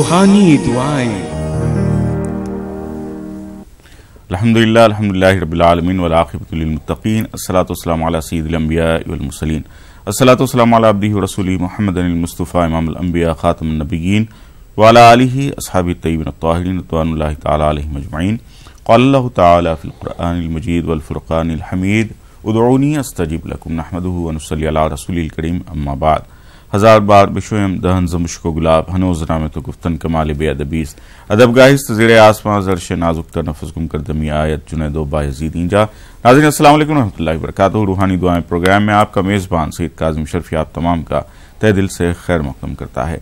روحانی دعائیں۔ الحمدللہ رب العالمین والعاقبۃ للمتقین، الصلاۃ والسلام علی سید الانبیاء والمرسلین، الصلاۃ والسلام علی عبدہ ورسولہ محمد المصطفیٰ امام الانبیاء خاتم النبیین وعلی آلہ اصحابہ الطیبین الطاہرین رضوان اللہ تعالی علیہم اجمعین۔ قال اللہ تعالی فی القرآن المجید والفرقان الحمید ادعونی استجب لکم نحمدہ ونصلی علی رسولہ الکریم اما بعد۔ ہزار بار بشویم دہن ز مشک و گلاب ہنوز رام تو گفتن کمال بے ادبیست ادب گاہست زیر آسمان زرش نازک تر نفس گم کردمی آیت جنید و بایزید اینجا۔ ناظرین السلام علیکم ورحمۃ اللہ وبرکاتہ۔ روحانی دعائیں پروگرام میں آپ کا میزبان سید کاظم شرفی آپ تمام کا تہ دل سے خیر مقدم کرتا ہے۔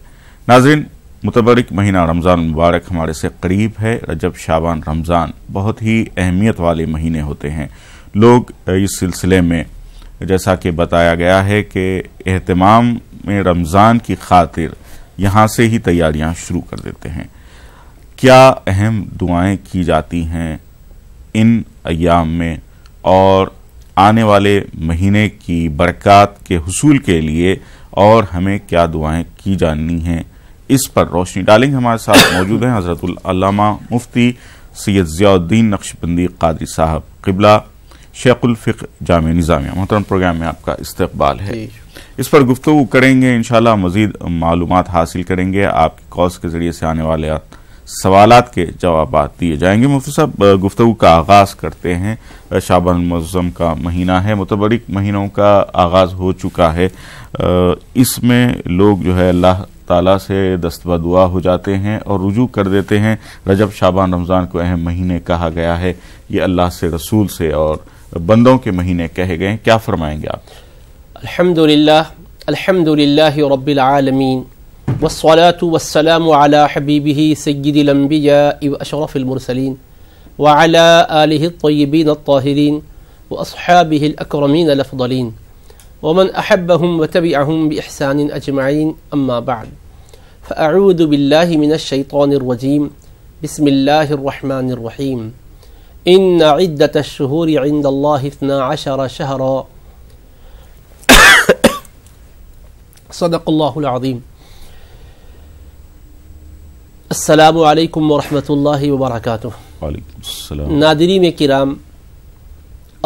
ناظرین، متبرک مہینہ رمضان المبارک ہمارے سے قریب ہے۔ رجب، شعبان، رمضان بہت ہی اہمیت والے مہینے ہوتے ہیں۔ لوگ اس سلسلے میں جیسا کہ بتایا گیا ہے کہ اہتمام میں رمضان کی خاطر یہاں سے ہی تیاریاں شروع کر دیتے ہیں۔ کیا اہم دعائیں کی جاتی ہیں ان ایام میں اور آنے والے مہینے کی برکات کے حصول کے لیے، اور ہمیں کیا دعائیں کی جانی ہیں، اس پر روشنی ڈالیں گے۔ ہمارے ساتھ موجود ہیں حضرت العلامہ مفتی سید ضیاء الدین نقشبندی قادری صاحب قبلہ، شیخ الفقہ جامعہ نظامیہ۔ محترم، پروگرام میں آپ کا استقبال ہے۔ اس پر گفتگو کریں گے، انشاءاللہ مزید معلومات حاصل کریں گے، آپ کی کالز کے ذریعے سے آنے والے سوالات کے جوابات دیے جائیں گے۔ مفتی صاحب، گفتگو کا آغاز کرتے ہیں۔ شعبان المعظم کا مہینہ ہے، متبرک مہینوں کا آغاز ہو چکا ہے۔ اس میں لوگ جو ہے اللہ تعالیٰ سے دستبہ دعا ہو جاتے ہیں اور رجوع کر دیتے ہیں۔ رجب، شعبان، رمضان کو اہم مہینے کہا گیا ہے، یہ اللہ سے، رسول سے اور بندوں کے مہینے کہے گئے ہیں۔ کیا فرمائیں گے آپ؟ الحمدللہ رب العالمین والصلاة والسلام علی حبیبہ سید الانبیاء واشرف المرسلین وعلی آلہ الطیبین الطاہرین واصحابہ الاکرمین الافضلین ومن احبهم وتبعهم بإحسان اجمعین، اما بعد، فاعوذ باللہ من الشیطان الرجیم، بسم اللہ الرحمن الرحیم۔ ان عدت الشہور عند اللہ 12 شہرا، صدق اللہ العظیم۔ السلام علیکم ورحمۃ اللہ وبرکاتہ۔ وعلیکم السلام۔ ناظرین کرام،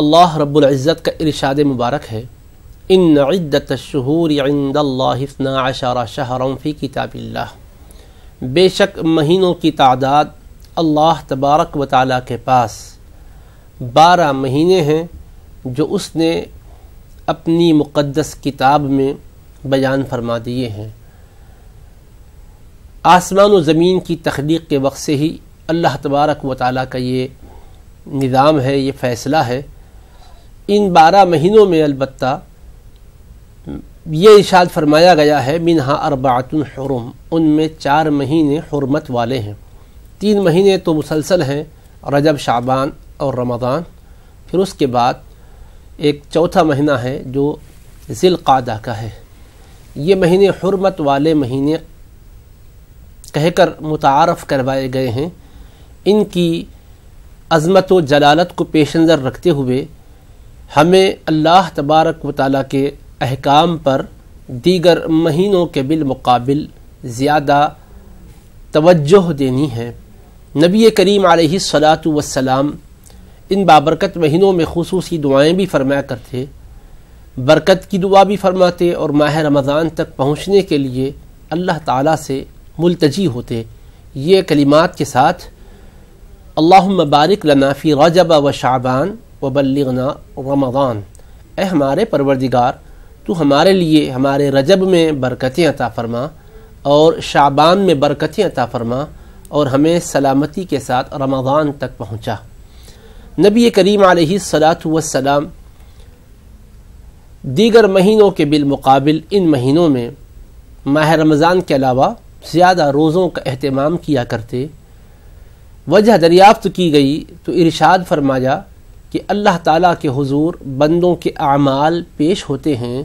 اللہ رب العزت کا ارشاد مبارک ہے، ان عدت الشہور عند اللہ 12 شہرا فی کتاب اللہ، بے شک مہینوں کی تعداد اللہ تبارک و تعالیٰ کے پاس 12 مہینے ہیں جو اس نے اپنی مقدس کتاب میں بیان فرما دیے ہیں۔ آسمان و زمین کی تخلیق کے وقت سے ہی اللہ تبارک و تعالیٰ کا یہ نظام ہے، یہ فیصلہ ہے۔ ان 12 مہینوں میں البتہ یہ ارشاد فرمایا گیا ہے، منہا 4 حرم، ان میں 4 مہینے حرمت والے ہیں۔ 3 مہینے تو مسلسل ہیں، رجب، شعبان اور رمضان، پھر اس کے بعد ایک چوتھا مہینہ ہے جو ذی القعدہ کا ہے۔ یہ مہینے حرمت والے مہینے کہہ کر متعارف کروائے گئے ہیں۔ ان کی عظمت و جلالت کو پیش نظر رکھتے ہوئے ہمیں اللہ تبارک و تعالیٰ کے احکام پر دیگر مہینوں کے بالمقابل زیادہ توجہ دینی ہے۔ نبی کریم علیہ الصلاۃ والسلام ان بابرکت مہینوں میں خصوصی دعائیں بھی فرمایا کرتے، برکت کی دعا بھی فرماتے، اور ماہ رمضان تک پہنچنے کے لیے اللہ تعالیٰ سے ملتجی ہوتے یہ کلمات کے ساتھ، اللہم بارک لنا فی رجب و شعبان وبلغنا رمضان، اے ہمارے پروردگار تو ہمارے لیے ہمارے رجب میں برکتیں عطا فرما اور شعبان میں برکتیں عطا فرما اور ہمیں سلامتی کے ساتھ رمضان تک پہنچا۔ نبی کریم علیہ الصلاۃ والسلام دیگر مہینوں کے بالمقابل ان مہینوں میں ماہ رمضان کے علاوہ زیادہ روزوں کا اہتمام کیا کرتے۔ وجہ دریافت کی گئی تو ارشاد فرمایا کہ اللہ تعالیٰ کے حضور بندوں کے اعمال پیش ہوتے ہیں،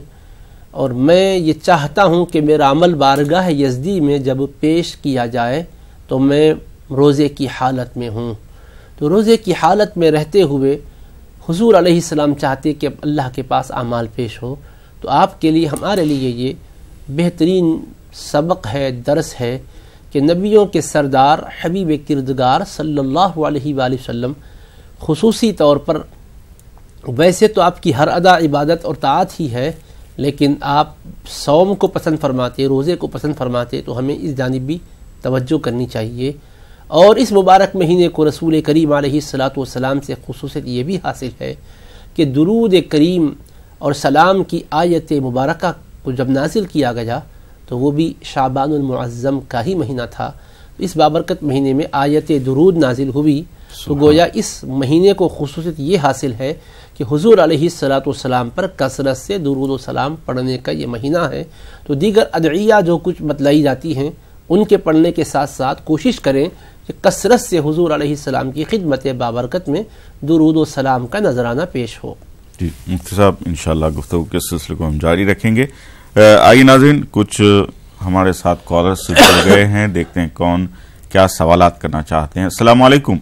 اور میں یہ چاہتا ہوں کہ میرا عمل بارگاہ یزدی میں جب پیش کیا جائے تو میں روزے کی حالت میں ہوں۔ تو روزے کی حالت میں رہتے ہوئے حضور علیہ السلام چاہتے کہ اللہ کے پاس اعمال پیش ہو، تو آپ کے لیے، ہمارے لیے یہ بہترین سبق ہے، درس ہے کہ کہ نبیوں کے سردار حبیب کردگار صلی اللہ علیہ وآلہ وسلم خصوصی طور پر، ویسے تو آپ کی ہر ادا عبادت اور طاعت ہی ہے، لیکن آپ صوم کو پسند فرماتے، روزے کو پسند فرماتے، تو ہمیں اس جانب بھی توجہ کرنی چاہیے۔ اور اس مبارک مہینے کو رسول کریم علیہ السلام سے خصوصیت یہ بھی حاصل ہے کہ درود کریم اور سلام کی آیت مبارکہ کو جب نازل کیا گیا تو وہ بھی شعبان المعظم کا ہی مہینہ تھا۔ اس بابرکت مہینے میں آیت درود نازل ہوئی، تو گویا اس مہینے کو خصوصیت یہ حاصل ہے کہ حضور علیہ السلام پر کثرت سے درود و سلام پڑھنے کا یہ مہینہ ہے۔ تو دیگر ادعیہ جو کچھ بتلائی جاتی ہیں ان کے پڑھنے کے ساتھ ساتھ کوشش کریں کہ کثرت سے حضور علیہ السلام کی خدمت بابرکت میں درود و سلام کا نذرانہ پیش ہو۔ جی مفتی صاحب، انشاءاللہ گفتگو کے سلسلے کو ہم جاری رکھیں گے۔ آئیے ناظرین، کچھ ہمارے ساتھ کالرز جڑ گئے ہیں، دیکھتے ہیں کون کیا سوالات کرنا چاہتے ہیں۔ السلام علیکم۔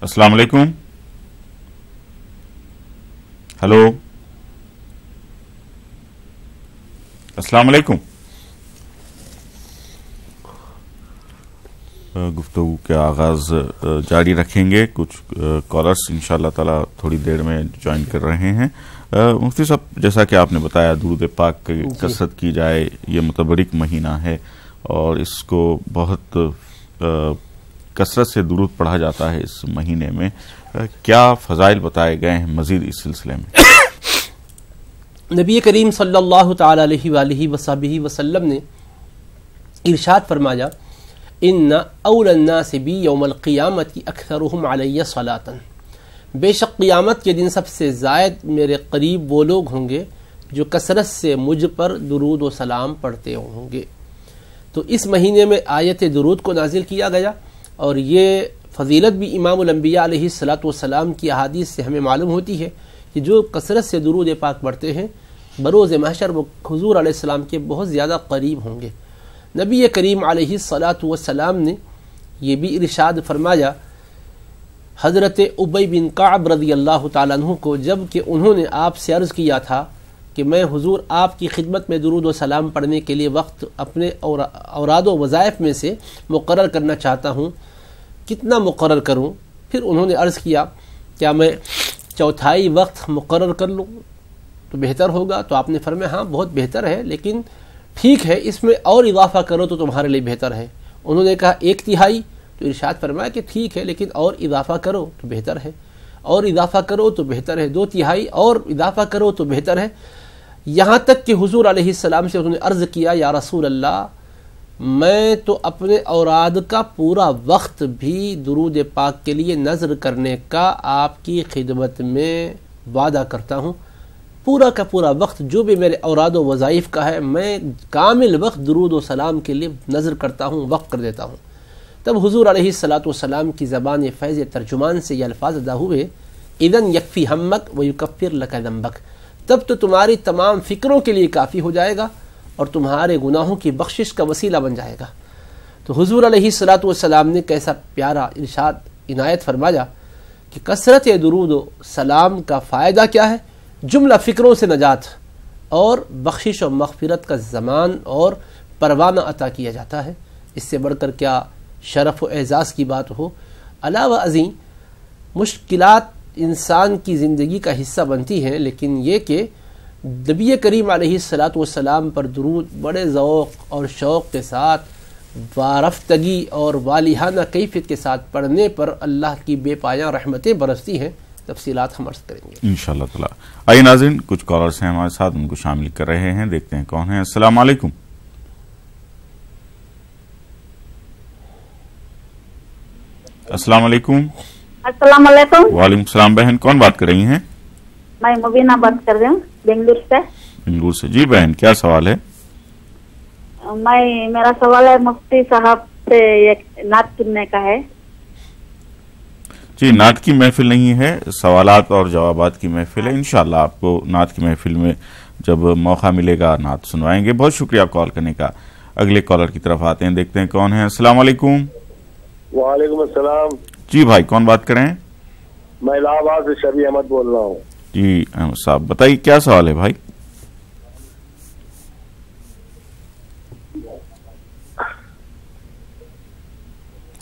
السلام علیکم۔ ہلو، السلام علیکم۔ گفتگو کے آغاز جاری رکھیں گے، کچھ کالرز انشاءاللہ تعالی تھوڑی دیر میں جوائن کر رہے ہیں۔ مفتی صاحب، جیسا کہ آپ نے بتایا درود پاک کی کثرت کی جائے، یہ متبرک مہینہ ہے اور اس کو بہت کثرت سے درود پڑھا جاتا ہے اس مہینے میں، کیا فضائل بتائے گئے ہیں مزید اس سلسلے میں؟ نبی کریم صلی اللہ تعالی علیہ وآلہ وصحبہ وسلم نے ارشاد فرمایا، ان اول الناس بی یوم القیامت اکثرهم علی صلاۃ، بے شک قیامت کے دن سب سے زائد میرے قریب وہ لوگ ہوں گے جو کثرت سے مجھ پر درود و سلام پڑھتے ہوں گے۔ تو اس مہینے میں آیت درود کو نازل کیا گیا، اور یہ فضیلت بھی امام الانبیاء علیہ السلام کی احادیث سے ہمیں معلوم ہوتی ہے کہ جو کثرت سے درود پاک پڑھتے ہیں بروز محشر وہ حضور علیہ السلام کے بہت زیادہ قریب ہوں گے۔ نبی کریم علیہ السلام نے یہ بھی ارشاد فرمایا حضرت ابی بن کعب رضی اللہ تعالیٰ عنہ کو، جب کہ انہوں نے آپ سے عرض کیا تھا کہ میں حضور آپ کی خدمت میں درود و سلام پڑھنے کے لیے وقت اپنے اوراد و وظائف میں سے مقرر کرنا چاہتا ہوں، کتنا مقرر کروں؟ پھر انہوں نے عرض کیا کیا میں چوتھائی وقت مقرر کر لوں تو بہتر ہوگا؟ تو آپ نے فرمایا ہاں بہت بہتر ہے، لیکن ٹھیک ہے اس میں اور اضافہ کرو تو تمہارے لیے بہتر ہے۔ انہوں نے کہا 1/3، تو ارشاد فرمایا کہ ٹھیک ہے لیکن اور اضافہ کرو تو بہتر ہے، اور اضافہ کرو تو بہتر ہے، 2/3 اور اضافہ کرو تو بہتر ہے۔ یہاں تک کہ حضور علیہ السلام سے انہوں نے عرض کیا یا رسول اللہ، میں تو اپنے اوراد کا پورا وقت بھی درود پاک کے لیے نذر کرنے کا آپ کی خدمت میں وعدہ کرتا ہوں، پورا کا پورا وقت جو بھی میرے اوراد و وظائف کا ہے میں کامل وقت درود و سلام کے لیے نذر کرتا ہوں، وقت کر دیتا ہوں۔ تب حضور علیہ السلام کی زبان فیض ترجمان سے یہ الفاظ ادا ہوئے، اذن یکفی ہمک ویکفر لک ذنبک، تب تو تمہاری تمام فکروں کے لیے کافی ہو جائے گا اور تمہارے گناہوں کی بخشش کا وسیلہ بن جائے گا۔ تو حضور علیہ السلام نے کیسا پیارا ارشاد عنایت فرمایا کہ کثرت درود و سلام کا فائدہ کیا ہے؟ جملہ فکروں سے نجات اور بخشش و مغفرت کا زمان اور پروانہ عطا کیا جاتا ہے۔ اس سے بڑھ کر کیا شرف و اعزاز کی بات ہو۔ علاوہ ازیں مشکلات انسان کی زندگی کا حصہ بنتی ہیں، لیکن یہ کہ نبی کریم علیہ السلام پر درود بڑے ذوق اور شوق کے ساتھ وارفتگی اور والہانہ کیفیت کے ساتھ پڑھنے پر اللہ کی بے پایاں رحمتیں برستی ہیں۔ تفصیلات ہم عرض کریں گے انشاءاللہ تعالی۔ آئیے ناظرین، کچھ کالرز ہیں ہمارے ساتھ، ان کو شامل کر رہے ہیں، دیکھتے ہیں کون ہیں۔ السلام علیکم۔ السلام علیکم۔ السلام علیکم۔ وعلیکم السلام بہن، کون بات کر رہی ہیں؟ میں مبینہ بات کر رہی ہوں بنگلور سے۔ بنگلور سے، جی بہن کیا سوال ہے؟ میرا سوال ہے مفتی صاحب سے ایک نعت سننے کا ہے۔ جی نعت کی محفل نہیں ہے، سوالات اور جوابات کی محفل ہے، انشاءاللہ آپ کو نعت کی محفل میں جب موقع ملے گا نعت سنوائیں گے۔ بہت شکریہ آپ کال کرنے کا۔ اگلے کالر کی طرف آتے ہیں، دیکھتے ہیں کون ہیں۔ السلام علیکم۔ وعلیکم السلام۔ جی بھائی کون بات کریں؟ میں الہ آباد سے شبیہ احمد بول رہا ہوں۔ جی احمد صاحب بتائیے کیا سوال ہے بھائی؟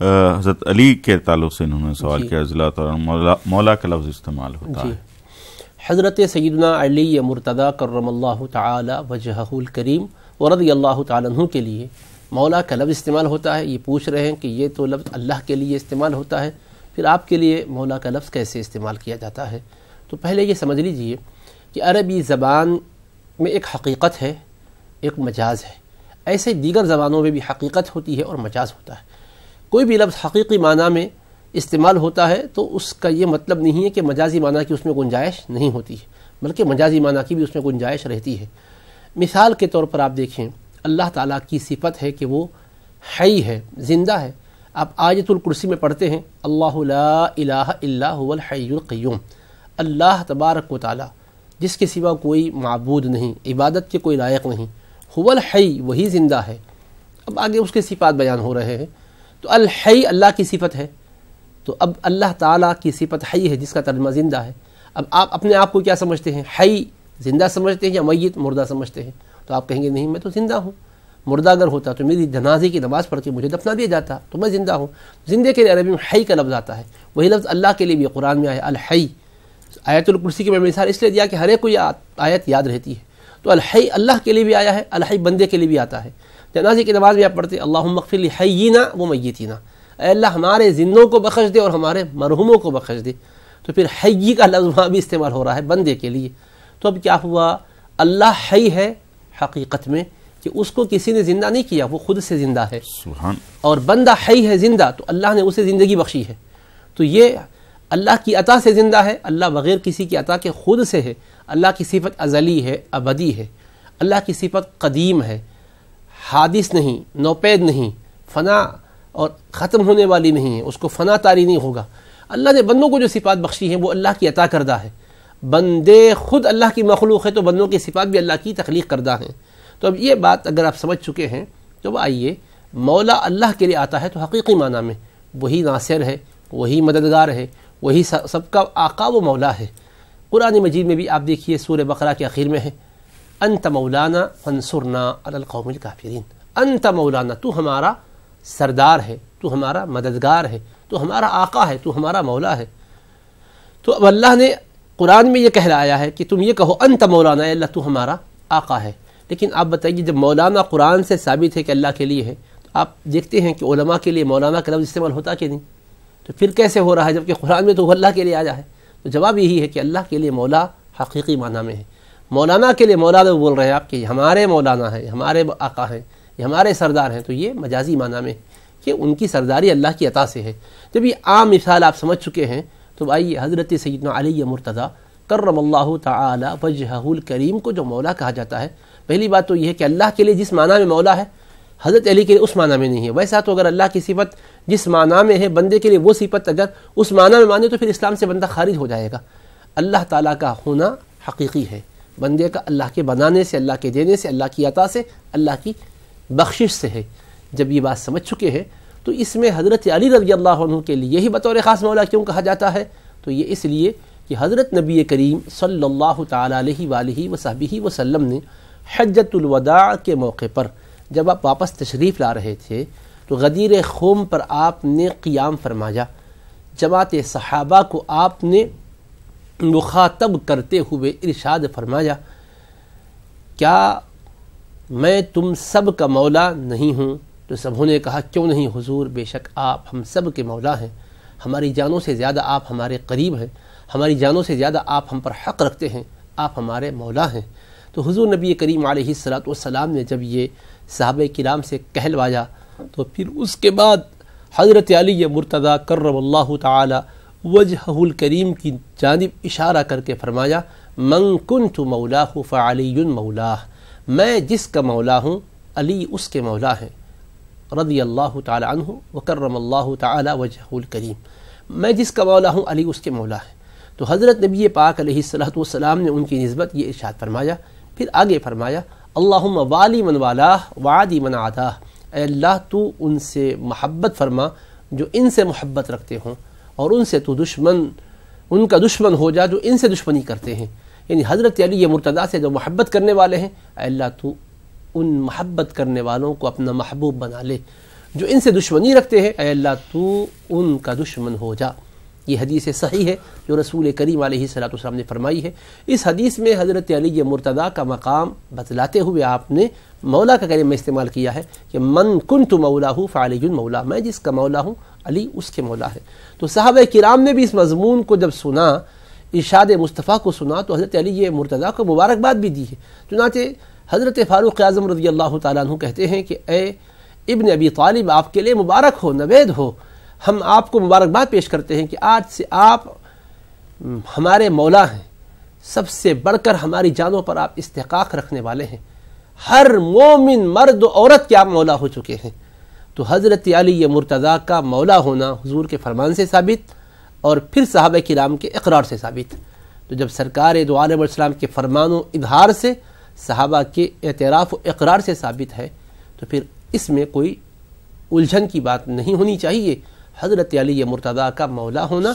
حضرت علی کے تعلق سے انہوں نے سوال کیا، رضی اللہ تعالیٰ مولا کا لفظ استعمال ہوتا ہے۔ حضرت سیدنا علی مرتضیٰ کرم اللہ تعالی وجہہ الکریم ورضی اللہ تعالیٰ عنہ کے لیے مولا کا لفظ استعمال ہوتا ہے۔ یہ پوچھ رہے ہیں کہ یہ تو لفظ اللہ کے لیے استعمال ہوتا ہے، پھر آپ کے لیے مولا کا لفظ کیسے استعمال کیا جاتا ہے؟ تو پہلے یہ سمجھ لیجئے کہ عربی زبان میں ایک حقیقت ہے، ایک مجاز ہے، ایسے دیگر زبانوں میں بھی حقیقت ہوتی ہے اور مجاز ہوتا ہے۔ کوئی بھی لفظ حقیقی معنی میں استعمال ہوتا ہے تو اس کا یہ مطلب نہیں ہے کہ مجازی معنی کی اس میں گنجائش نہیں ہوتی ہے، بلکہ مجازی معنی کی بھی اس میں گنجائش رہتی ہے۔ مثال کے طور پر آپ دیکھیں، اللہ تعالیٰ کی صفت ہے کہ وہ حی ہے، زندہ ہے۔ آپ آیت الکرسی میں پڑھتے ہیں اللہ لا الہ الا هو الحی القیوم، اللہ تبارک و تعالیٰ جس کے سوا کوئی معبود نہیں، عبادت کے کوئی لائق نہیں، هو الحی، وہی زندہ ہے۔ اب آگے اس کے صفات بیان ہو رہے ہیں، تو الحی اللہ کی صفت ہے، تو اب اللہ تعالیٰ کی صفت حی ہے جس کا ترجمہ زندہ ہے۔ اب آپ اپنے آپ کو کیا سمجھتے ہیں؟ حی زندہ سمجھتے ہیں یا میت مردہ سمجھتے ہیں؟ تو آپ کہیں گے نہیں، میں تو زندہ ہوں، مردہ اگر ہوتا تو میری جنازے کی نماز پڑھ کے مجھے دفنا دیا جاتا، تو میں زندہ ہوں۔ زندے کے لیے عربی میں حی کا لفظ آتا ہے، وہی لفظ اللہ کے لیے بھی قرآن میں آیا الحی۔ آیت الکرسی کی میں مثال اس لیے دیا کہ ہر ایک کو یہ آیت یاد رہتی ہے، تو الحی اللہ کے لیے بھی آیا ہے، الحی بندے کے لیے بھی آتا ہے۔ جنازے کی نماز میں آپ پڑھتے اللہم اغفر لحیینا و میتینا، اے اللہ ہمارے زندوں کو بخش دے اور ہمارے مرحوموں کو بخش دے، تو پھر حی کا لفظ وہاں بھی استعمال ہو رہا ہے بندے کے لیے۔ تو اب کیا ہوا؟ اللہ حی ہے حقیقت میں کہ اس کو کسی نے زندہ نہیں کیا، وہ خود سے زندہ ہے، سبحان، اور بندہ حی ہے زندہ، تو اللہ نے اسے زندگی بخشی ہے۔ تو یہ اللہ کی عطا سے زندہ ہے، اللہ بغیر کسی کی عطا کے خود سے ہے۔ اللہ کی صفت ازلی ہے، ابدی ہے، اللہ کی صفت قدیم ہے، حادث نہیں، نوپید نہیں، فنا اور ختم ہونے والی نہیں ہے، اس کو فنا طاری نہیں ہوگا۔ اللہ نے بندوں کو جو صفات بخشی ہیں وہ اللہ کی عطا کردہ ہے، بندے خود اللہ کی مخلوق ہے تو بندوں کی صفات بھی اللہ کی تخلیق کردہ ہیں۔ تو اب یہ بات اگر آپ سمجھ چکے ہیں تو آئیے، مولا اللہ کے لیے آتا ہے تو حقیقی معنی میں وہی ناصر ہے، وہی مددگار ہے، وہی سب کا آقا و مولا ہے۔ قرآن مجید میں بھی آپ دیکھیے سورہ بقرہ کے آخر میں ہے انت مولانا فانصرنا علی القوم الکافرین، انت مولانا، تو ہمارا سردار ہے، تو ہمارا مددگار ہے، تو ہمارا آقا ہے، تو ہمارا مولا ہے۔ تو اب اللہ نے قرآن میں یہ کہلایا ہے کہ تم یہ کہو انت مولانا، اے اللہ تو ہمارا آقا ہے۔ لیکن آپ بتائیے جب مولانا قرآن سے ثابت ہے کہ اللہ کے لیے ہے، تو آپ دیکھتے ہیں کہ علماء کے لیے مولانا کا لفظ استعمال ہوتا کہ نہیں؟ تو پھر کیسے ہو رہا ہے جبکہ قرآن میں تو وہ اللہ کے لیے آیا ہے؟ تو جواب یہی ہے کہ اللہ کے لیے مولا حقیقی معنی میں ہے۔ مولانا کے لیے مولا بول رہے ہیں آپ کہ ہمارے مولانا ہیں، ہمارے آقا ہیں، یہ ہمارے سردار ہیں، تو یہ مجازی معنی میں کہ ان کی سرداری اللہ کی عطا سے ہے۔ جب یہ عام مثال آپ سمجھ چکے ہیں تو آئیے حضرت سیدنا علی مرتضیٰ کرم اللہ تعالی وجہہ الکریم کو جو مولا کہا جاتا ہے، پہلی بات تو یہ ہے کہ اللہ کے لیے جس معنی میں مولا ہے حضرت علی کے لیے اس معنی میں نہیں ہے۔ ویسا تو اگر اللہ کی صفت جس معنی میں ہے بندے کے لیے وہ صفت اگر اس معنی میں مانے تو پھر اسلام سے بندہ خارج ہو جائے گا۔ اللہ تعالیٰ کا ہونا حقیقی ہے، بندے کا اللہ کے بنانے سے، اللہ کے دینے سے، اللہ کی عطا سے، اللہ کی بخشش سے ہے۔ جب یہ بات سمجھ چکے ہیں تو اس میں حضرت علی رضی اللہ عنہ کے لیے ہی بطور خاص مولا کیوں کہا جاتا ہے؟ تو یہ اس لیے کہ حضرت نبی کریم صلی اللہ تعالی علیہ وآلہ وصحبہ وسلم نے حجۃ الوداع کے موقع پر جب آپ واپس تشریف لا رہے تھے تو غدیر خوم پر آپ نے قیام فرمایا، جماعت صحابہ کو آپ نے مخاطب کرتے ہوئے ارشاد فرمایا، کیا میں تم سب کا مولا نہیں ہوں؟ تو سبوں نے کہا کیوں نہیں حضور، بے شک آپ ہم سب کے مولا ہیں، ہماری جانوں سے زیادہ آپ ہمارے قریب ہیں، ہماری جانوں سے زیادہ آپ ہم پر حق رکھتے ہیں، آپ ہمارے مولا ہیں۔ تو حضور نبی کریم علیہ الصلاۃ نے جب یہ صحابہ کرام سے کہلوایا تو پھر اس کے بعد حضرت علی مرتضیٰ کرم اللہ تعالی وجہہ الکریم کی جانب اشارہ کر کے فرمایا، من کنت مولاہ فعلی مولاہ، میں جس کا مولا ہوں علی اس کے مولا ہیں، رضی اللہ تعالی عنہ وکرم اللہ تعالی وجہہ الکریم، میں جس کا مولا ہوں علی اس کے مولا ہے۔ تو حضرت نبی پاک علیہ السلام نے ان کی نسبت یہ ارشاد فرمایا، پھر آگے فرمایا اللہم والی من والاہ وعادی من عاداہ، اے اللہ تو ان سے محبت فرما جو ان سے محبت رکھتے ہوں، اور ان سے تو ان کا دشمن ہو جا جو ان سے دشمنی کرتے ہیں۔ یعنی حضرت علی مرتضیٰ سے جو محبت کرنے والے ہیں، اے اللہ تو ان محبت کرنے والوں کو اپنا محبوب بنا لے، جو ان سے دشمنی رکھتے ہیں اے اللہ تو ان کا دشمن ہو جا۔ یہ حدیث صحیح ہے جو رسول کریم علیہ الصلوۃ والسلام نے فرمائی ہے۔ اس حدیث میں حضرت علی مرتضیٰ کا مقام بتلاتے ہوئے آپ نے مولا کا کلمہ استعمال کیا ہے کہ من کنت مولاہ فعلی مولا، میں جس کا مولا ہوں علی اس کے مولا ہے۔ تو صحابہ کرام نے بھی اس مضمون کو جب سنا، ارشاد مصطفیٰ کو سنا، تو حضرت علی مرتضیٰ کو مبارکباد بھی دی ہے۔ چنانچہ حضرت فاروق اعظم رضی اللہ تعالیٰ عنہ کہتے ہیں کہ اے ابن ابی طالب، آپ کے لیے مبارک ہو، نوید ہو، ہم آپ کو مبارکباد پیش کرتے ہیں کہ آج سے آپ ہمارے مولا ہیں، سب سے بڑھ کر ہماری جانوں پر آپ استحقاق رکھنے والے ہیں، ہر مومن مرد و عورت کے آپ مولا ہو چکے ہیں۔ تو حضرت علی مرتضیٰ کا مولا ہونا حضور کے فرمان سے ثابت اور پھر صحابہ کرام کے اقرار سے ثابت۔ تو جب سرکار دو عالم علیہ السلام کے فرمان و اظہار سے، صحابہ کے اعتراف و اقرار سے ثابت ہے، تو پھر اس میں کوئی الجھن کی بات نہیں ہونی چاہیے۔ حضرت علی مرتضیٰ کا مولا ہونا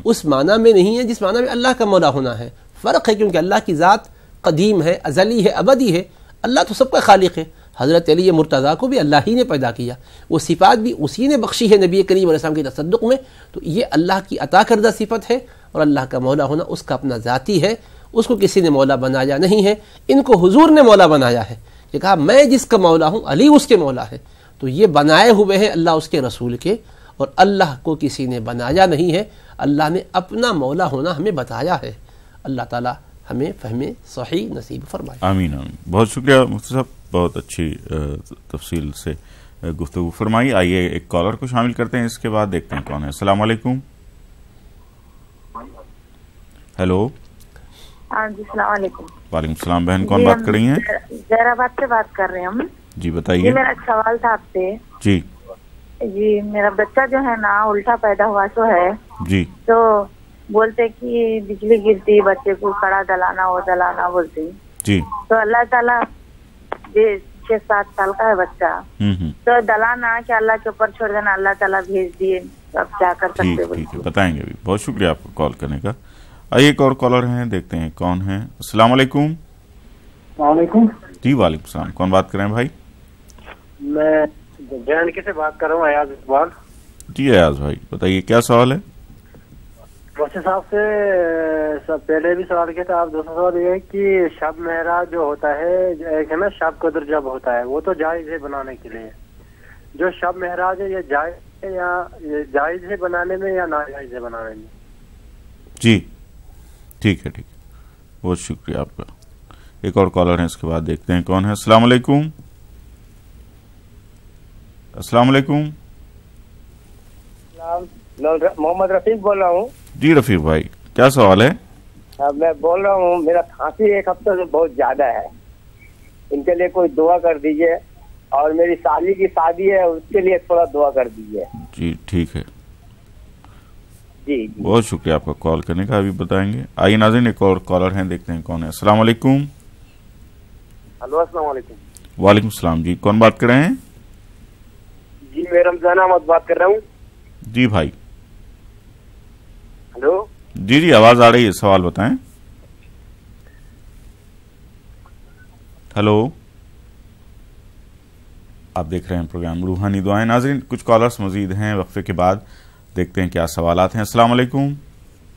اس معنی میں نہیں ہے جس معنی میں اللہ کا مولا ہونا ہے، فرق ہے، کیونکہ اللہ کی ذات قدیم ہے، ازلی ہے، ابدی ہے، اللہ تو سب کا خالق ہے۔ حضرت علی مرتضیٰ کو بھی اللہ ہی نے پیدا کیا، وہ صفات بھی اسی نے بخشی ہے نبی کریم علیہ السلام کے تصدق میں، تو یہ اللہ کی عطا کردہ صفت ہے، اور اللہ کا مولا ہونا اس کا اپنا ذاتی ہے، اس کو کسی نے مولا بنایا نہیں ہے۔ ان کو حضور نے مولا بنایا ہے، یہ کہا میں جس کا مولا ہوں علی اس کے مولا ہے، تو یہ بنائے ہوئے ہیں اللہ اس کے رسول کے، اور اللہ کو کسی نے بنایا نہیں ہے، اللہ نے اپنا مولا ہونا ہمیں بتایا ہے۔ اللہ تعالی ہمیں فہم صحیح نصیب فرمائے۔ آمین آمین۔ بہت شکریہ مفتی صاحب، بہت اچھی تفصیل سے گفتگو فرمائی۔ آئیے ایک کالر کو شامل کرتے ہیں، اس کے بعد دیکھتے ہیں کون ہے۔ السلام علیکم۔ ہیلو۔ ہاں جی، السلام علیکم۔ وعلیکم السلام بہن، کون بات کر رہی ہیں؟ زہرآباد سے بات کر رہے ہیں ہم۔ جی بتائیے۔ جی میرا ایک سوال تھا آپ سے۔ جی جی میرا بچہ جو ہے نا الٹا پیدا ہوا تو ہے، جی تو بولتے کہ بجلی گرتی بچے کو کڑا دلانا وہ دلانا بولتے، جی تو اللہ تعالیٰ 6-7 سال کا ہے بچہ، تو دلانا کہ اللہ کے اوپر چھوڑ دینا، اللہ تعالیٰ بھیج دیے، اب کیا کر سکتے؟ ٹھیک ہے بتائیں گے ابھی۔ بہت شکریہ آپ کو کال کرنے کا۔ آئیے ایک اور کالر ہیں، دیکھتے ہیں کون ہے۔ السلام علیکم۔ السلام علیکم۔ جی وعلیکم السلام، کون بات کر رہے ہیں بھائی؟ میں جے سے بات کر رہا ہوں، ایاز اقبال۔ جی ایاز بھائی بتائیے کیا سوال ہے؟ وسیع صاحب سے پہلے بھی سوال کیا تھا، آپ دوسرا سوال یہ ہے کہ شب معراج جو ہوتا ہے، ایک ہے نا شب قدر جب ہوتا ہے، وہ تو جائز ہے بنانے کے لیے، جو شب معراج ہے یہ جائز ہے یا یہ جائز ہے بنانے میں یا ناجائز ہے بنانے میں؟ جی ٹھیک ہے ٹھیک ہے، بہت شکریہ آپ کا۔ ایک اور کالر ہیں، اس کے بعد دیکھتے ہیں کون ہے۔ السلام علیکم۔ السلام علیکم۔ محمد رفیق بول رہا ہوں۔ جی رفیق بھائی کیا سوال ہے؟ میں بول رہا ہوں میرا کھانسی ایک ہفتے سے بہت زیادہ ہے، ان کے لیے کوئی دعا کر دیجیے، اور میری سالی کی شادی ہے اس کے لیے تھوڑا دعا کر دیجیے۔ جی ٹھیک ہے، جی بہت شکریہ آپ کا کال کرنے کا، ابھی بتائیں گے۔ آئیے ناظرین ایک اور کالر ہیں، دیکھتے ہیں کون ہے۔ السلام علیکم۔ ہلو السلام علیکم۔ وعلیکم السلام، جی کون بات کر رہے ہیں؟ جی میں رمضان احمد بات کر رہا ہوں۔ جی بھائی۔ ہلو جی جی آواز آ رہی ہے، سوال بتائیں۔ ہلو، آپ دیکھ رہے ہیں پروگرام روحانی دعائیں۔ ناظرین کچھ کالرز مزید ہیں، وقفے کے بعد دیکھتے ہیں کیا سوالات ہیں۔ السلام علیکم۔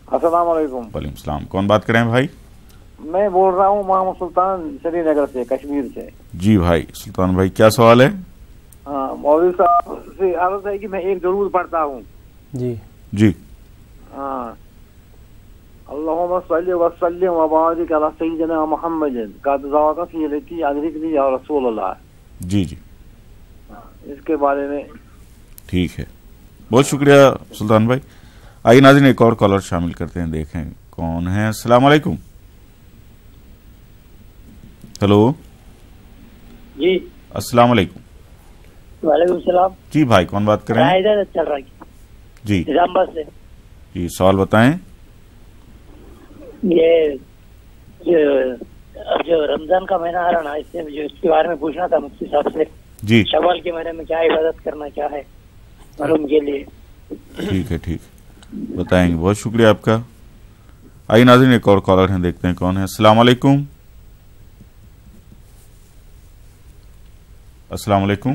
السلام علیکم۔ وعلیکم السلام، کون بات کر رہے ہیں بھائی؟ میں بول رہا ہوں محمد سلطان سری نگر سے، کشمیر سے۔ جی بھائی سلطان بھائی کیا سوال ہے؟ ہاں مولوی صاحب سے عرض ہے کہ میں ایک درود پڑھتا ہوں۔ جی جی ہاں، اللہم صلی وسلم وبارک علی سیدنا محمد قد ذاق فی لتی ادرکنی یا رسول اللہ۔ جی جی اس کے بارے میں ٹھیک ہے، بہت شکریہ سلطان بھائی۔ آئیے ناظرین ایک اور کالر شامل کرتے ہیں، دیکھیں کون ہے۔ السلام علیکم۔ ہلو جی السلام علیکم۔ وعلیکم السلام۔ جی بھائی کون بات کر رہے ہیں؟ چل رہا جی نظام بس سے۔ جی سوال بتائیں۔ یہ جو رمضان کا مہینہ آ رہا نا، اس سے جو اس کے بارے میں پوچھنا تھا مفتی صاحب سے۔ جی شوال کے مہینے میں کیا عبادت کرنا کیا ہے معلوم کے لیے؟ ٹھیک ہے ٹھیک ہے، بتائیں گے، بہت شکریہ آپ کا۔ آئیے ناظرین ایک اور کالر ہیں، دیکھتے ہیں کون ہے۔ السلام علیکم۔ السلام علیکم۔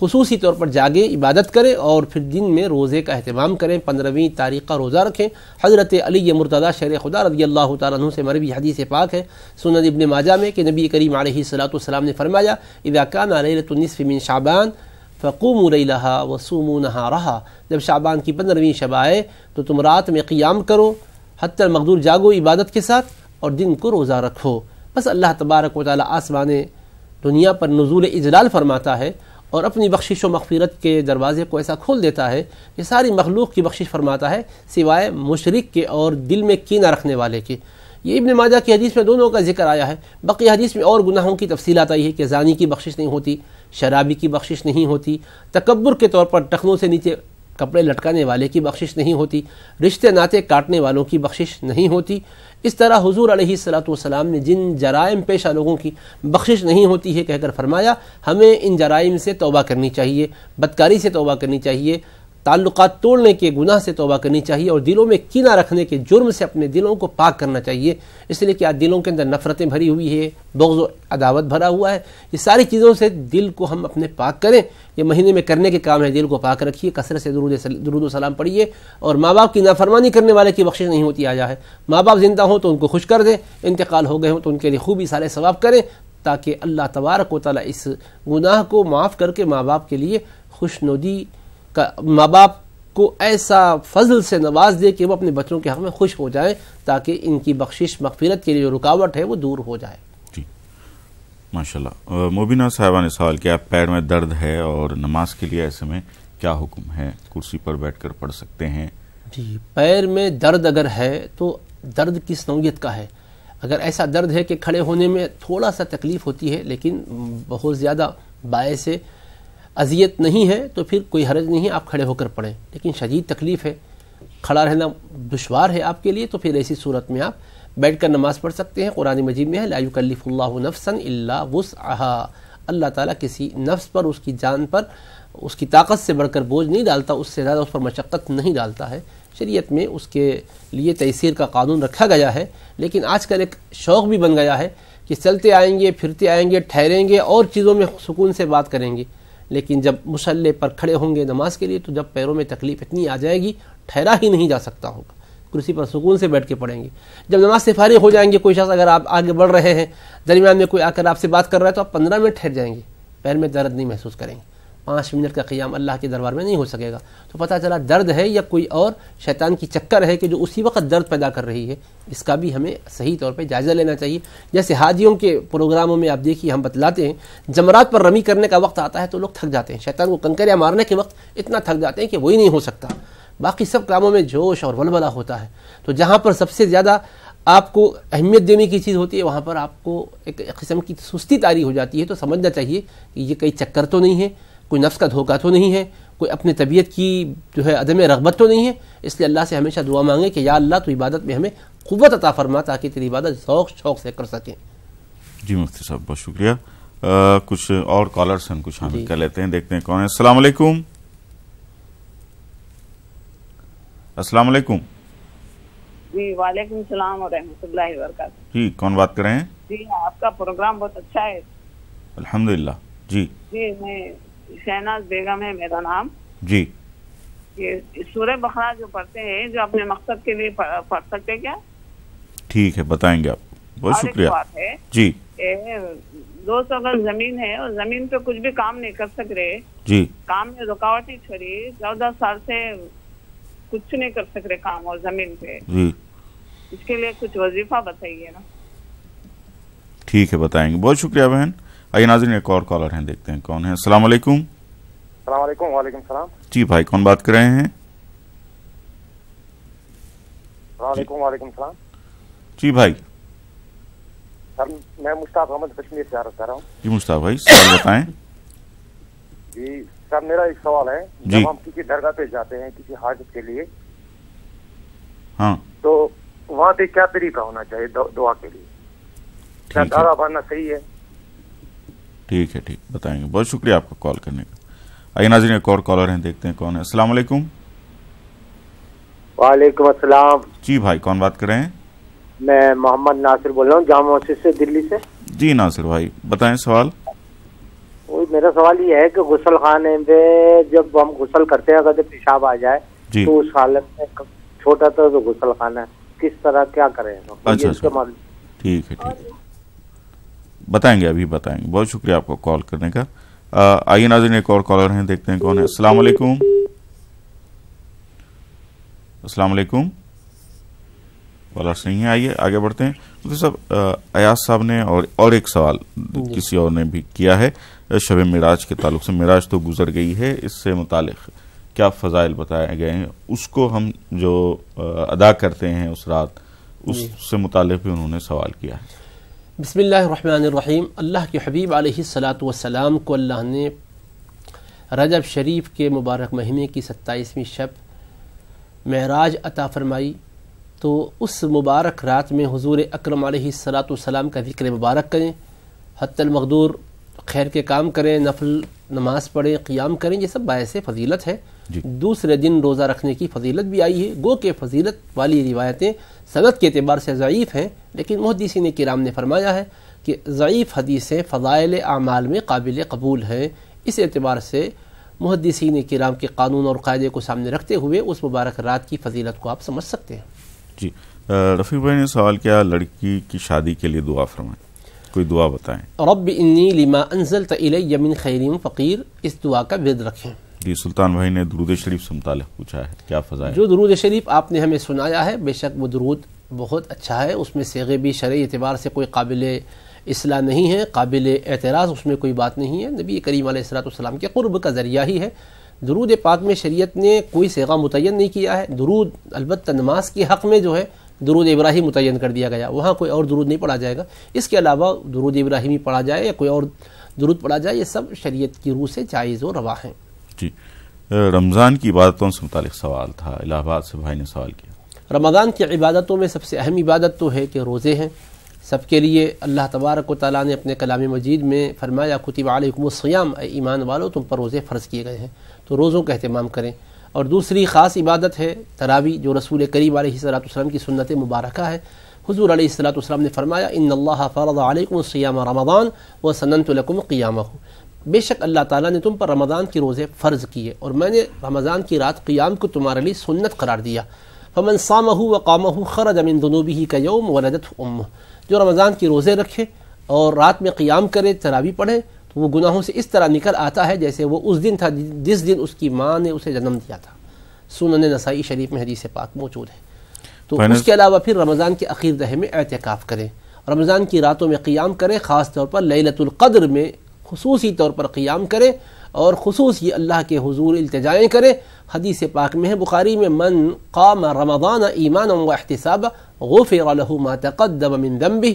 خصوصی طور پر جاگیں، عبادت کریں اور پھر دن میں روزے کا اہتمام کریں، 15ویں تاریخ کا روزہ رکھیں۔ حضرت علی مرتضیٰ شیر خدا رضی اللہ تعالیٰ عنہ سے مروی حدیث پاک ہے سنن ابن ماجہ میں کہ نبی کریم علیہ الصلوۃ والسلام نے فرمایا اذا کان لیلۃ النصف من شعبان فقوموا لیلہا وصوموا نہارہا، جب شعبان کی 15ویں شب آئے تو تم رات میں قیام کرو، حتی المقدور جاگو عبادت کے ساتھ اور دن کو روزہ رکھو۔ بس اللہ تبارک و تعالی آسمان دنیا پر نزول اجلال فرماتا ہے اور اپنی بخشش و مغفرت کے دروازے کو ایسا کھول دیتا ہے کہ ساری مخلوق کی بخشش فرماتا ہے سوائے مشرک کے اور دل میں کینہ رکھنے والے کے۔ یہ ابن ماجہ کی حدیث میں دونوں کا ذکر آیا ہے۔ بقیہ حدیث میں اور گناہوں کی تفصیلات آئی ہے کہ زانی کی بخشش نہیں ہوتی، شرابی کی بخشش نہیں ہوتی، تکبر کے طور پر ٹخنوں سے نیچے کپڑے لٹکانے والے کی بخشش نہیں ہوتی، رشتے ناطے کاٹنے والوں کی بخشش نہیں ہوتی۔ اس طرح حضور علیہ الصلوۃ والسلام نے جن جرائم پیشہ لوگوں کی بخشش نہیں ہوتی ہے کہہ کر فرمایا ہمیں ان جرائم سے توبہ کرنی چاہیے، بدکاری سے توبہ کرنی چاہیے، تعلقات توڑنے کے گناہ سے توبہ کرنی چاہیے اور دلوں میں کینہ رکھنے کے جرم سے اپنے دلوں کو پاک کرنا چاہیے، اس لیے کہ آج دلوں کے اندر نفرتیں بھری ہوئی ہے، بغض و عداوت بھرا ہوا ہے۔ یہ ساری چیزوں سے دل کو ہم اپنے پاک کریں، یہ مہینے میں کرنے کے کام ہے، دل کو پاک رکھیے، کثرت سے درود و سلام پڑھیے اور ماں باپ کی نافرمانی کرنے والے کی بخشش نہیں ہوتی آیا ہے۔ ماں باپ زندہ ہوں تو ان کو خوش کر دیں، انتقال ہو گئے ہوں تو ان کے لیے خوب سارے ثواب کریں تاکہ اللہ تبارک و تعالی اس گناہ کو معاف کر کے ماں باپ کے لیے خوشنودی کا، ماں باپ کو ایسا فضل سے نواز دے کہ وہ اپنے بچوں کے حق میں خوش ہو جائیں تاکہ ان کی بخشش مغفرت کے لیے جو رکاوٹ ہے وہ دور ہو جائے۔ جی ماشاءاللہ۔ مبینہ صاحبہ نے سوال کیا پیر میں درد ہے اور نماز کے لیے ایسے میں کیا حکم ہے، کرسی پر بیٹھ کر پڑھ سکتے ہیں؟ جی پیر میں درد اگر ہے تو درد کس نوعیت کا ہے؟ اگر ایسا درد ہے کہ کھڑے ہونے میں تھوڑا سا تکلیف ہوتی ہے لیکن بہت زیادہ باعث اذیت نہیں ہے تو پھر کوئی حرج نہیں ہے، آپ کھڑے ہو کر پڑھیں۔ لیکن شدید تکلیف ہے، کھڑا رہنا دشوار ہے آپ کے لیے تو پھر ایسی صورت میں آپ بیٹھ کر نماز پڑھ سکتے ہیں۔ قرآن مجید میں ہے لا یکلف اللہ نفسا الا وسعها، اللہ تعالیٰ کسی نفس پر، اس کی جان پر اس کی طاقت سے بڑھ کر بوجھ نہیں ڈالتا، اس سے زیادہ اس پر مشقت نہیں ڈالتا ہے۔ شریعت میں اس کے لیے تیسیر کا قانون رکھا گیا ہے، لیکن آج کل ایک شوق بھی بن گیا ہے کہ چلتے آئیں گے، پھرتے آئیں گے، ٹھہریں گے اور چیزوں میں سکون سے بات کریں گے، لیکن جب مصلی پر کھڑے ہوں گے نماز کے لیے تو جب پیروں میں تکلیف اتنی آ جائے گی ٹھہرا ہی نہیں جا سکتا ہوگا، کرسی پر سکون سے بیٹھ کے پڑھیں گے۔ جب نماز سے فارغ ہو جائیں گے، کوئی شخص اگر آپ آگے بڑھ رہے ہیں، درمیان میں کوئی آ کر آپ سے بات کر رہا ہے تو آپ 15 منٹ ٹھہر جائیں گے، پیر میں درد نہیں محسوس کریں گے۔ 5 منٹ کا قیام اللہ کے دربار میں نہیں ہو سکے گا، تو پتہ چلا درد ہے یا کوئی اور شیطان کی چکر ہے کہ جو اسی وقت درد پیدا کر رہی ہے، اس کا بھی ہمیں صحیح طور پہ جائزہ لینا چاہیے۔ جیسے حاجیوں کے پروگراموں میں آپ دیکھیے ہم بتلاتے ہیں جمرات پر رمی کرنے کا وقت آتا ہے تو لوگ تھک جاتے ہیں، شیطان کو کنکریاں مارنے کے وقت اتنا تھک جاتے ہیں کہ وہی نہیں ہو سکتا، باقی سب کاموں میں جوش اور ولولہ ہوتا ہے۔ تو جہاں پر سب سے زیادہ آپ کو اہمیت دینے کی چیز ہوتی ہے وہاں پر آپ کو ایک قسم کی سستی طاری ہو جاتی ہے، تو سمجھنا چاہیے کہ یہ کئی چکر تو نہیں ہے، کوئی نفس کا دھوکہ تو نہیں ہے، کوئی اپنے طبیعت کی جو ہے عدم رغبت تو نہیں ہے۔ اس لیے اللہ سے ہمیشہ دعا مانگیں کہ یا اللہ تو عبادت میں ہمیں قوت عطا فرما تاکہ تیری عبادت ذوق شوق سے کر سکیں۔ جی مفتی صاحب بہت شکریہ۔ کچھ اور کالرز ہیں، کچھ شامل کر لیتے ہیں، دیکھتے ہیں کون ہے۔ السلام علیکم۔ السلام علیکم۔ جی وعلیکم السلام ورحمۃ اللہ وبرکاتہ۔ جی کون بات کر رہے ہیں؟ جی آپ کا پروگرام بہت اچھا ہے الحمدللہ۔ جی جی میں شہناز بیگم ہے میرا نام۔ جی یہ سورہ بقرہ جو پڑھتے ہیں جو اپنے مقصد کے لیے پڑھ سکتے کیا؟ ٹھیک ہے بتائیں گے آپ، بہت شکریہ۔ بات ہے جی 200 گز زمین ہے اور زمین پہ کچھ بھی کام نہیں کر سک رہے، جی کام میں رکاوٹیں چھڑی، 14 سال سے کچھ نہیں کر سک رہے کام اور زمین پہ، جی اس کے لیے کچھ وظیفہ بتائیے نا۔ ٹھیک ہے بتائیں گے، بہت شکریہ بہن۔ آئیے ناظرین ایک اور کالر ہیں، دیکھتے ہیں کون ہے۔ السلام علیکم۔ السلام علیکم۔ وعلیکم السلام۔ جی بھائی کون بات کر رہے ہیں؟ السلام علیکم۔ وعلیکم السلام۔ جی بھائی۔ سر میں مشتاق احمد کشمیر سے عرض کر رہا ہوں۔ جی مشتاق بھائی سوال بتائیں۔ جی سر میرا ایک سوال ہے، جب ہم کسی درگاہ پہ جاتے ہیں کسی حاجت کے لیے، ہاں تو وہاں پہ کیا طریقہ ہونا چاہیے دعا کے لیے؟ کیا دعا بھرنا صحیح ہے؟ ٹھیک ہے، ٹھیک بتائیں گے، بہت شکریہ آپ کا کال کرنے کا۔ آئیے ناظرین ایک اور کالر ہیں، دیکھتے ہیں کون ہے۔ السلام علیکم۔ وعلیکم السلام۔ جی بھائی کون بات کر رہے ہیں؟ میں محمد ناصر بول رہا ہوں جامع مسجد سے، دلی سے۔ جی ناصر بھائی بتائیں سوال۔ وہ میرا سوال یہ ہے کہ غسل خانے میں جب ہم غسل کرتے ہیں اگر پیشاب آ جائے تو اس حالت میں چھوٹا تھا تو غسل خانہ کس طرح کیا کریں؟ اچھا ٹھیک ہے بتائیں گے، ابھی بتائیں گے. بہت شکریہ آپ کو کال کرنے کا. آئیے ناظرین ایک اور کالر ہیں، دیکھتے ہیں کون ہے. السلام علیکم. السلام علیکم. والا صحیح ہے، آئیے آگے بڑھتے ہیں. مفتی صاحب، ایاز صاحب نے اور ایک سوال کسی اور نے بھی کیا ہے شب معراج کے تعلق سے. معراج تو گزر گئی ہے، اس سے متعلق کیا فضائل بتائے گئے ہیں، اس کو ہم جو ادا کرتے ہیں اس رات، اس سے متعلق بھی انہوں نے سوال کیا ہے. بسم اللہ الرحمن الرحیم. اللہ کے حبیب علیہ الصلاۃ والسلام کو اللہ نے رجب شریف کے مبارک مہینے کی 27ویں شب معراج عطا فرمائی، تو اس مبارک رات میں حضور اکرم علیہ الصلاۃ والسلام کا ذکر مبارک کریں، حتی المقدور خیر کے کام کریں، نفل نماز پڑھیں، قیام کریں، یہ سب باعث فضیلت ہے. دوسرے دن روزہ رکھنے کی فضیلت بھی آئی ہے. گو کہ فضیلت والی روایتیں سند کے اعتبار سے ضعیف ہیں، لیکن محدثین کرام نے فرمایا ہے کہ ضعیف حدیثیں فضائل اعمال میں قابل قبول ہیں. اس اعتبار سے محدثین کرام کے قانون اور قاعدے کو سامنے رکھتے ہوئے اس مبارک رات کی فضیلت کو آپ سمجھ سکتے ہیں. جی رفیق بھائی نے سوال کیا، لڑکی کی شادی کے لیے دعا فرمائیں، کوئی دعا بتائیں. رب انی لما انزلت الی من خیر فقیر، اس دعا کا ورد رکھیں. جی سلطان بھائی نے درود شریف سے متعلق پوچھا ہے، کیا فضائل؟ جو درود شریف آپ نے ہمیں سنایا ہے بے شک وہ درود بہت اچھا ہے، اس میں صیغے بھی شرعی اعتبار سے کوئی قابل اصلاح نہیں ہے، قابل اعتراض اس میں کوئی بات نہیں ہے. نبی کریم علیہ الصلوۃ والسلام کے قرب کا ذریعہ ہی ہے. درود پاک میں شریعت نے کوئی صیغہ متعین نہیں کیا ہے. درود البتہ نماز کے حق میں جو ہے درود ابراہیم متعین کر دیا گیا، وہاں کوئی اور درود نہیں پڑھا جائے گا. اس کے علاوہ درود ابراہیمی پڑھا جائے یا کوئی اور درود پڑھا جائے، یہ سب شریعت کی روح سے جائز و روا ہیں. جی رمضان کی عبادتوں سے متعلق سوال تھا، الہ آباد سے بھائی نے سوال کیا. رمضان کی عبادتوں میں سب سے اہم عبادت تو ہے کہ روزے ہیں. سب کے لیے اللہ تبارک و تعالیٰ نے اپنے کلام مجید میں فرمایا کتب علیکم الصیام، اے ایمان والو تم پر روزے فرض کیے گئے ہیں، تو روزوں کا اہتمام کریں. اور دوسری خاص عبادت ہے تراویح، جو رسول کریم علیہ الصلوۃ والسلام کی سنت مبارکہ ہے. حضور علیہ الصلوۃ والسلام نے فرمایا ان اللہ فرض علیکم الصیام رمضان وسننت لکم قیامہ، بے شک اللہ تعالیٰ نے تم پر رمضان کی روزے فرض کیے اور میں نے رمضان کی رات قیام کو تمہارے لیے سنت قرار دیا. فمن صامہ وقامہ خرج من ذنوبہ کیوم ولدتہ امہ، جو رمضان کی روزے رکھے اور رات میں قیام کرے، تراویح پڑھے، تو وہ گناہوں سے اس طرح نکل آتا ہے جیسے وہ اس دن تھا جس دن اس کی ماں نے اسے جنم دیا تھا. سنن نسائی شریف میں حدیث پاک موجود ہے. تو اس کے علاوہ پھر رمضان کے اخیر دہے میں اعتکاف کریں، رمضان کی راتوں میں قیام کریں، خاص طور پر لیلۃ القدر میں خصوصی طور پر قیام کریں اور خصوصی اللہ کے حضور التجائیں کریں. حدیث پاک میں ہے بخاری میں من قام رمضان ایمانا واحتسابا غفر له ما تقدم من ذنبه،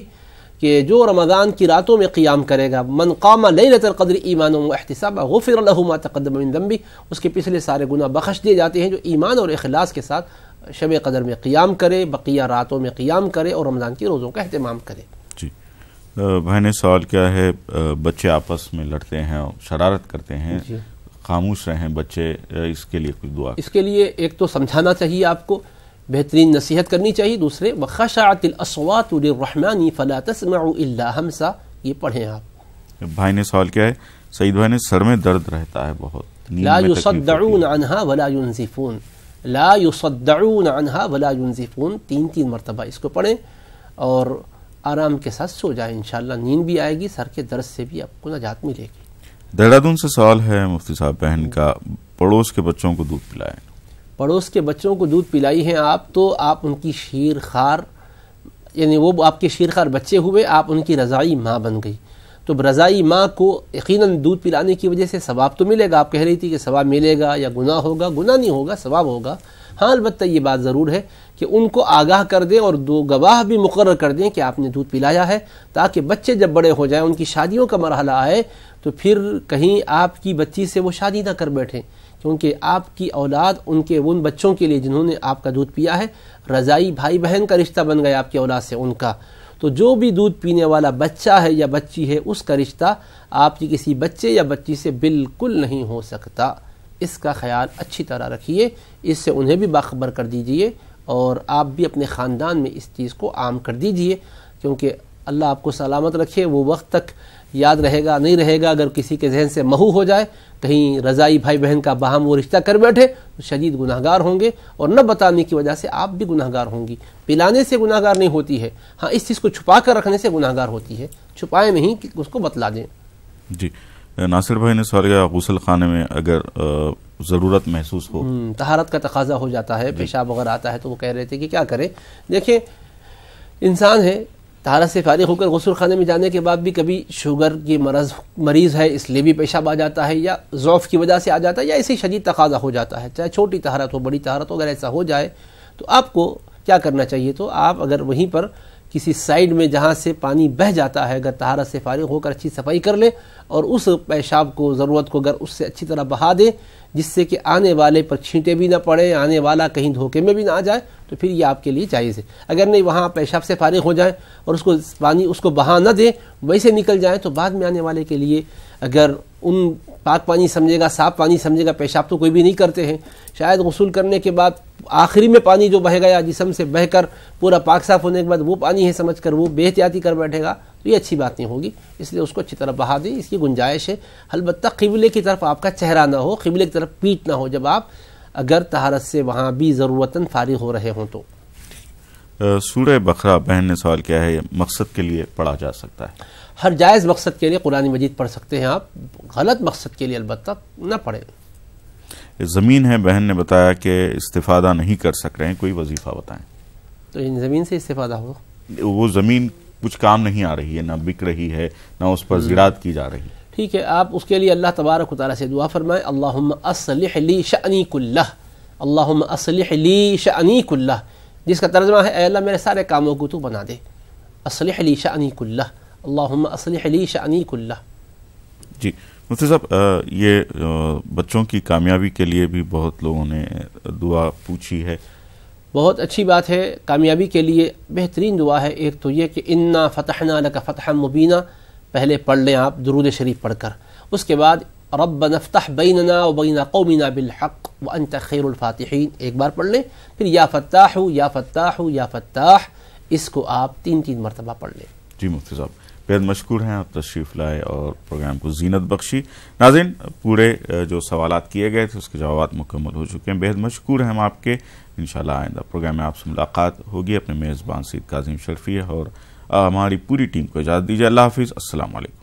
کہ جو رمضان کی راتوں میں قیام کرے گا، من قام لیلۃ القدر ایمانا واحتسابا غفر له ما تقدم من ذنبه، اس کے پچھلے سارے گناہ بخش دیے جاتے ہیں. جو ایمان اور اخلاص کے ساتھ شب قدر میں قیام کرے، بقیہ راتوں میں قیام کرے اور رمضان کی روزوں کا اہتمام کرے. جی بھائی نے سوال کیا ہے، بچے آپس میں لڑتے ہیں اور شرارت کرتے ہیں، خاموش رہیں بچے، اس کے لیے کچھ دعا. اس کے لیے ایک تو سمجھانا چاہیے، آپ کو بہترین نصیحت کرنی چاہیے. دوسرے وخشعت الاصوات للرحمن فلا تسمع الا همسا، یہ پڑھیں آپ. بھائی نے سوال کیا ہے، سعید بھائی نے سر میں درد رہتا ہے بہت، لا يصدعون عنها ولا ينزفون، لا يصدعون عنها ولا ينزفون، 3 مرتبہ اس کو پڑھیں اور آرام کے ساتھ سو جائیں، انشاءاللہ نیند بھی آئے گی، سر کے درد سے بھی آپ کو نجات ملے گی. دہرادون سے سوال ہے مفتی صاحب، بہن کا پڑوس کے بچوں کو دودھ پلائیں. پڑوس کے بچوں کو دودھ پلائی ہیں آپ، تو آپ ان کی شیر خار، یعنی وہ آپ کے شیر خار بچے ہوئے، آپ ان کی رضائی ماں بن گئی. تو رضائی ماں کو یقیناً دودھ پلانے کی وجہ سے ثواب تو ملے گا. آپ کہہ رہی تھی کہ ثواب ملے گا یا گناہ ہوگا، گناہ نہیں ہوگا، ثواب ہوگا. ہاں البتہ یہ بات ضرور ہے کہ ان کو آگاہ کر دیں اور 2 گواہ بھی مقرر کر دیں کہ آپ نے دودھ پلایا ہے، تاکہ بچے جب بڑے ہو جائیں، ان کی شادیوں کا مرحلہ آئے، تو پھر کہیں آپ کی بچی سے وہ شادی نہ کر بیٹھیں، کیونکہ آپ کی اولاد ان بچوں کے لیے جنہوں نے آپ کا دودھ پیا ہے، رضائی بھائی بہن کا رشتہ بن گیا آپ کی اولاد سے ان کا. تو جو بھی دودھ پینے والا بچہ ہے یا بچی ہے، اس کا رشتہ آپ کی کسی بچے یا بچی سے بالکل نہیں ہو سکتا. اس کا خیال اچھی طرح رکھیے، اس سے انہیں بھی باخبر کر دیجئے اور آپ بھی اپنے خاندان میں اس چیز کو عام کر دیجئے، کیونکہ اللہ آپ کو سلامت رکھے. وہ وقت تک یاد رہے گا نہیں رہے گا. اگر کسی کے ذہن سے محو ہو جائے, کہیں رضائی بھائی بہن کا باہم وہ رشتہ کر بیٹھے, تو شدید گناہگار ہوں گے, اور نہ بتانے کی وجہ سے آپ بھی گناہگار ہوں گی. پلانے سے گناہگار نہیں ہوتی ہے, ہاں اس چیز کو چھپا کر رکھنے سے گناہگار ہوتی ہے. چھپائے نہیں کہ اس کو بتلا دیں. جی ناصر بھائی نے سوال کیا, غسل خانے میں اگر ضرورت محسوس ہو, طہارت کا تقاضا ہو جاتا ہے, پیشاب وغیرہ آتا ہے, تو وہ کہہ رہے تھے کہ کیا کریں. دیکھیں انسان ہے, طہارت سے فارغ ہو کر غسل خانے میں جانے کے بعد بھی کبھی شوگر کی مریض ہے, اس لیے بھی پیشاب آ جاتا ہے, یا ضعف کی وجہ سے آ جاتا ہے, یا ایسی شدید تقاضا ہو جاتا ہے, چاہے چھوٹی طہارت ہو بڑی طہارت ہو, اگر ایسا ہو جائے تو آپ کو کیا کرنا چاہیے. تو آپ اگر وہیں پر کسی سائیڈ میں جہاں سے پانی بہہ جاتا ہے, اگر طہارت سے فارغ ہو کر اچھی صفائی کر لے, اور اس پیشاب کو ضرورت کو اگر اس سے اچھی طرح بہا دے, جس سے کہ آنے والے پر چھینٹے بھی نہ پڑے, آنے والا کہیں دھوکے میں بھی نہ آ جائے, تو پھر یہ آپ کے لیے جائز ہے. اگر نہیں وہاں پیشاب سے فارغ ہو جائیں اور اس کو پانی اس کو بہا نہ دے, ویسے نکل جائیں, تو بعد میں آنے والے کے لیے اگر ان پاک پانی سمجھے گا, صاف پانی سمجھے گا, پیشاب تو کوئی بھی نہیں کرتے ہیں, شاید غسل کرنے کے بعد آخری میں پانی جو بہے گیا جسم سے بہہ کر پورا پاک صاف ہونے کے بعد وہ پانی ہے سمجھ کر وہ بے احتیاطی کر بیٹھے گا, تو یہ اچھی بات نہیں ہوگی. اس لیے اس کو اچھی طرح بہا دیں, اس کی گنجائش ہے. البتہ قبلے کی طرف آپ کا چہرہ نہ ہو, قبلے کی طرف پیٹ نہ ہو, جب آپ اگر طہارت سے وہاں بھی ضرورتاً فارغ ہو رہے ہوں تو. سورہ بقرہ بہن نے سوال کیا ہے, مقصد کے لیے پڑھا جا سکتا ہے؟ ہر جائز مقصد کے لیے قرآن مجید پڑھ سکتے ہیں آپ, غلط مقصد کے لیے البتہ نہ پڑھیں. زمین ہے, بہن نے بتایا کہ استفادہ نہیں کر سک رہے ہیں, کوئی وظیفہ بتائیں. تو ان زمین سے استفادہ ہو, وہ زمین کچھ کام نہیں آ رہی ہے, نہ بک رہی ہے, نہ اس پر زراعت کی جا رہی ہے. ٹھیک ہے, آپ اس کے لیے اللہ تبارک و تعالیٰ سے دعا فرمائیں, اللہم اصلح لی شأنی کلہ, اللہم اصلح لی شأنی کلہ, جس کا ترجمہ ہے اے اللہ میرے سارے کاموں کو تو بنا دے. اصلح لی شأنی کلہ, اللہم اصلح لی شأنی کلہ. جی مفتی صاحب, یہ بچوں کی کامیابی کے لیے بھی بہت لوگوں نے دعا پوچھی ہے. بہت اچھی بات ہے, کامیابی کے لیے بہترین دعا ہے. ایک تو یہ کہ انا فتحنا لک فتحا مبینا, پہلے پڑھ لیں آپ درود شریف پڑھ کر, اس کے بعد ربنا افتح بیننا وبین قومنا بالحق وانت خیر الفاتحین ایک بار پڑھ لیں, پھر یا فتاح یا فتاح یا فتاح, اس کو آپ 3 مرتبہ پڑھ لیں. جی مفتی صاحب بہت مشکور ہیں, آپ تشریف لائے اور پروگرام کو زینت بخشی. ناظرین پورے جو سوالات کیے گئے تھے اس کے جوابات مکمل ہو چکے ہیں. بہت مشکور ہیں ہم آپ کے. انشاءاللہ آئندہ پروگرام میں آپ سے ملاقات ہوگی. اپنے میزبان سید کاظم شرفی اور ہماری پوری ٹیم کو اجازت دیجیے. اللہ حافظ. السلام علیکم.